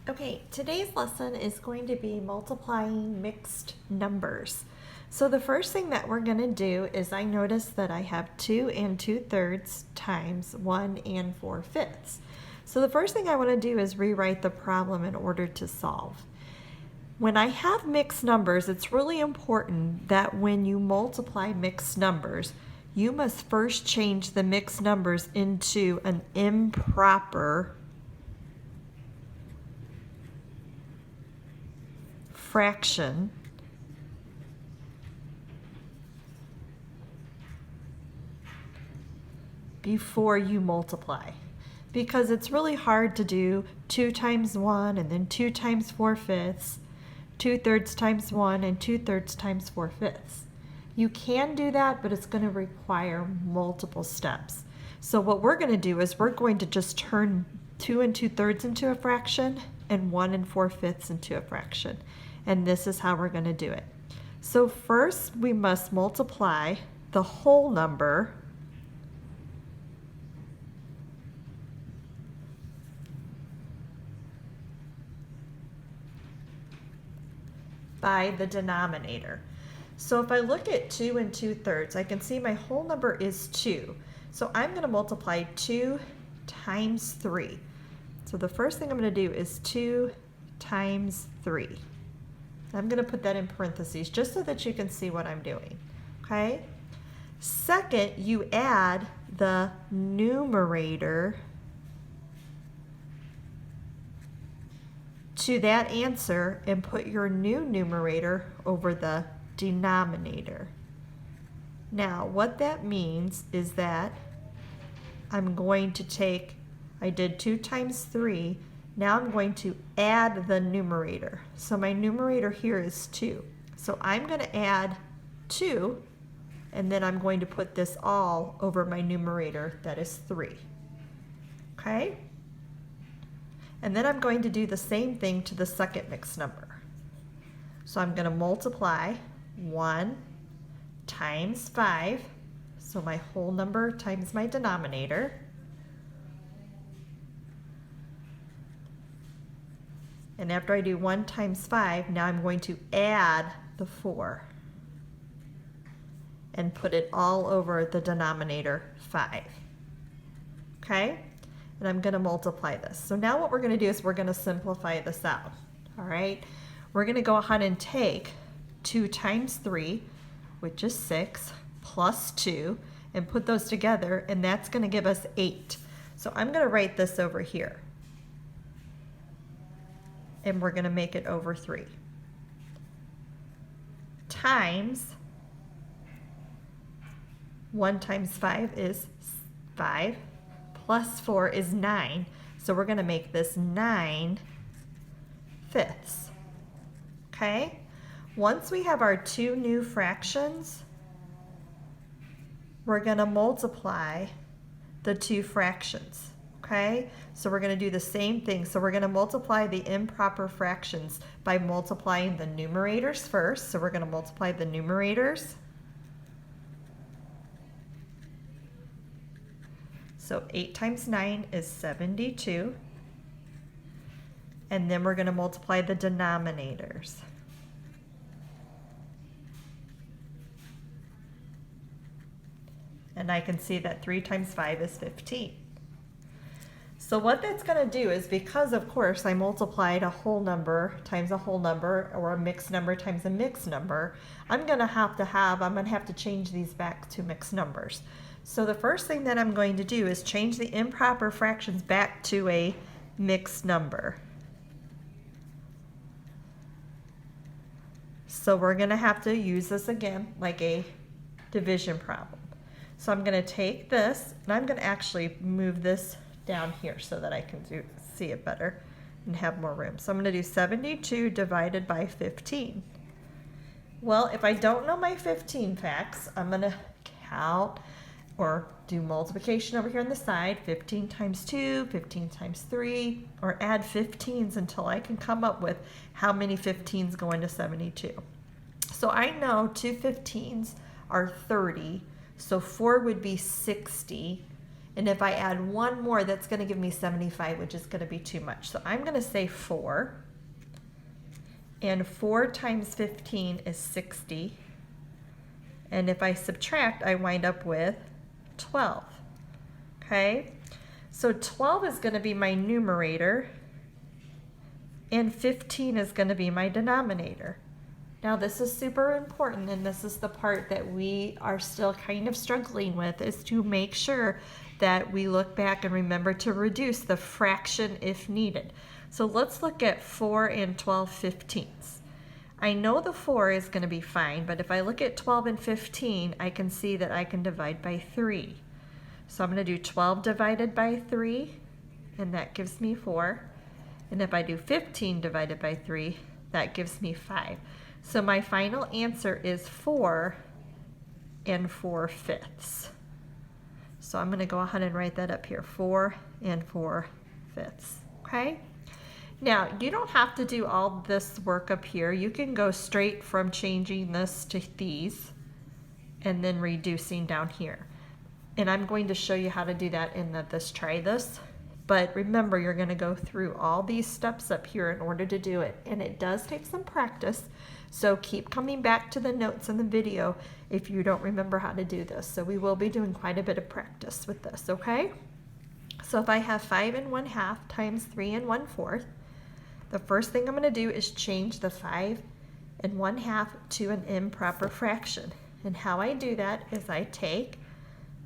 Okay, today's lesson is going to be multiplying mixed numbers. So the first thing that we're going to do is I notice that I have 2 2/3 times 1 4/5. So the first thing I want to do is rewrite the problem in order to solve. When I have mixed numbers, it's really important that when you multiply mixed numbers, you must first change the mixed numbers into an improper fraction before you multiply, because it's really hard to do 2 times 1 and then 2 times 4/5, 2/3 times 1 and 2/3 times 4/5. You can do that, but it's going to require multiple steps. So what we're going to do is we're going to just turn 2 2/3 into a fraction and 1 4/5 into a fraction. And this is how we're going to do it. So first we must multiply the whole number by the denominator. So if I look at 2 2/3, I can see my whole number is 2. So I'm going to multiply 2 times 3. So the first thing I'm going to do is 2 times 3. I'm going to put that in parentheses just so that you can see what I'm doing. Okay? Second, you add the numerator to that answer and put your new numerator over the denominator. Now, what that means is that I'm going to take, I did 2 times 3, now I'm going to add the numerator. So my numerator here is 2. So I'm going to add 2, and then I'm going to put this all over my numerator, that is 3. Okay? And then I'm going to do the same thing to the second mixed number. So I'm going to multiply 1 times 5, so my whole number times my denominator. And after I do 1 times 5, now I'm going to add the 4 and put it all over the denominator 5. Okay? And I'm going to multiply this. So now what we're going to do is we're going to simplify this out. All right? We're going to go ahead and take 2 times 3, which is 6, plus 2, and put those together, and that's going to give us 8. So I'm going to write this over here. And we're going to make it over 3. Times 1 times 5 is 5, plus 4 is 9. So we're going to make this 9/5. Okay? Once we have our two new fractions, we're going to multiply the two fractions. Okay, so we're going to do the same thing. So we're going to multiply the improper fractions by multiplying the numerators first. So we're going to multiply the numerators. So 8 times 9 is 72. And then we're going to multiply the denominators. And I can see that 3 times 5 is 15. So what that's going to do is, because of course I multiplied a whole number times a whole number, or a mixed number times a mixed number, I'm going to have to change these back to mixed numbers. So the first thing that I'm going to do is change the improper fractions back to a mixed number. So we're going to have to use this again like a division problem. So I'm going to take this, and I'm going to actually move this down here so that I can see it better and have more room. So I'm going to do 72 divided by 15. Well, if I don't know my 15 facts, I'm going to count or do multiplication over here on the side, 15 times 2, 15 times 3, or add 15s until I can come up with how many 15s go into 72. So I know 2 15s are 30, so 4 would be 60, And if I add one more, that's going to give me 75, which is going to be too much. So I'm going to say 4. And 4 times 15 is 60. And if I subtract, I wind up with 12. Okay? So 12 is going to be my numerator, and 15 is going to be my denominator. Now this is super important, and this is the part that we are still kind of struggling with, is to make sure that we look back and remember to reduce the fraction if needed. So let's look at 4 and 12/15. I know the 4 is going to be fine, but if I look at 12 and 15, I can see that I can divide by 3. So I'm going to do 12 divided by 3, and that gives me 4. And if I do 15 divided by 3, that gives me 5. So my final answer is 4 4/5. So I'm going to go ahead and write that up here, 4 4/5. Okay? Now, you don't have to do all this work up here. You can go straight from changing this to these and then reducing down here. And I'm going to show you how to do that in this Try This. But remember, you're going to go through all these steps up here in order to do it. And it does take some practice. So keep coming back to the notes in the video if you don't remember how to do this. So we will be doing quite a bit of practice with this, okay? So if I have 5 1/2 times 3 1/4, the first thing I'm going to do is change the 5 1/2 to an improper fraction. And how I do that is I take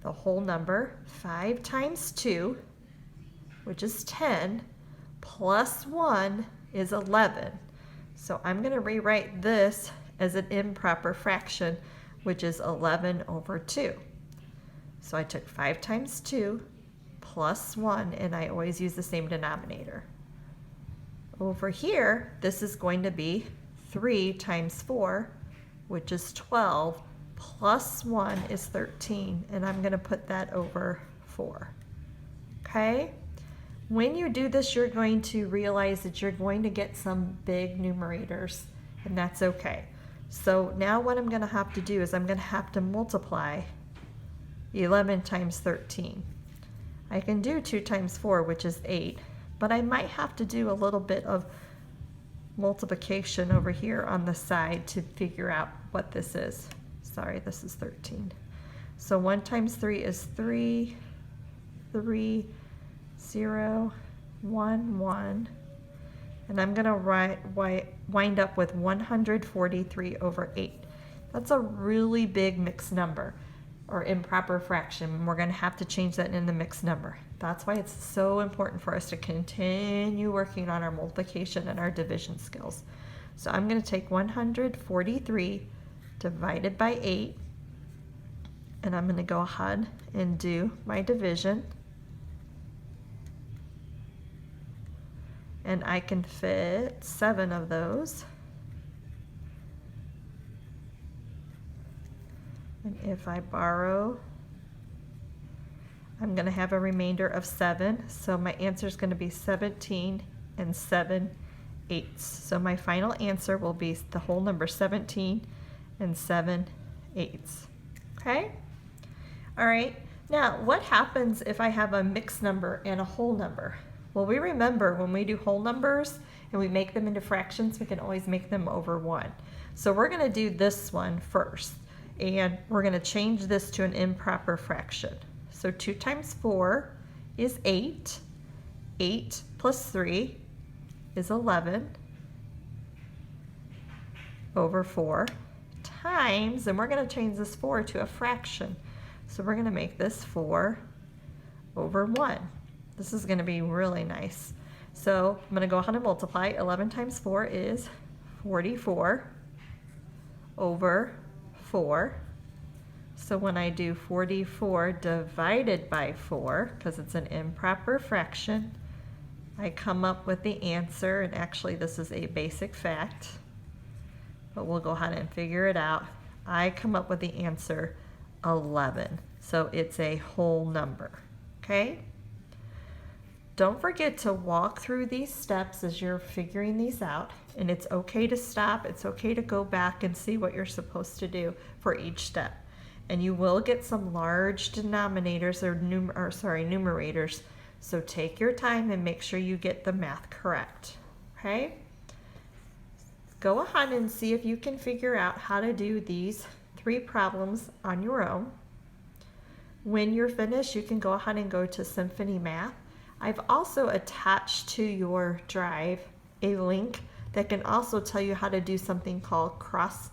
the whole number, 5 times 2, which is 10, plus 1 is 11. So I'm going to rewrite this as an improper fraction, which is 11/2. So I took 5 times 2 plus 1, and I always use the same denominator. Over here, this is going to be 3 times 4, which is 12, plus 1 is 13, and I'm going to put that over 4. Okay? When you do this, you're going to realize that you're going to get some big numerators, and that's okay. So now what I'm going to have to do is I'm going to have to multiply 11 times 13. I can do 2 times 4, which is 8, but I might have to do a little bit of multiplication over here on the side to figure out what this is. Sorry, this is 13. So 1 times 3 is 3, 3, 0, 1, 1. And I'm going to wind up with 143/8. That's a really big mixed number, or improper fraction, and we're going to have to change that in the mixed number. That's why it's so important for us to continue working on our multiplication and our division skills. So I'm going to take 143 divided by 8, and I'm going to go ahead and do my division. And I can fit 7 of those. And if I borrow, I'm going to have a remainder of 7. So my answer is going to be 17 7/8. So my final answer will be the whole number 17 7/8. Okay? All right. Now, what happens if I have a mixed number and a whole number? Well, we remember when we do whole numbers and we make them into fractions, we can always make them over 1. So we're going to do this one first, and we're going to change this to an improper fraction. So 2 times 4 is 8. 8 plus 3 is 11 over 4 times, and we're going to change this 4 to a fraction. So we're going to make this 4 over 1. This is going to be really nice. So I'm going to go ahead and multiply. 11 times 4 is 44 over 4. So when I do 44 divided by 4, because it's an improper fraction, I come up with the answer, and actually this is a basic fact, but we'll go ahead and figure it out. I come up with the answer 11. So it's a whole number. Okay? Don't forget to walk through these steps as you're figuring these out, and it's okay to stop. It's okay to go back and see what you're supposed to do for each step. and you will get some large denominators or numerators. So take your time and make sure you get the math correct. Okay? Go ahead and see if you can figure out how to do these 3 problems on your own. When you're finished, you can go ahead and go to Symphony Math. I've also attached to your drive a link that can also tell you how to do something called cross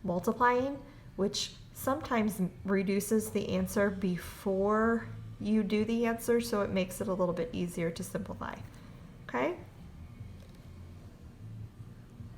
multiplying, which sometimes reduces the answer before you do the answer, so it makes it a little bit easier to simplify. Okay?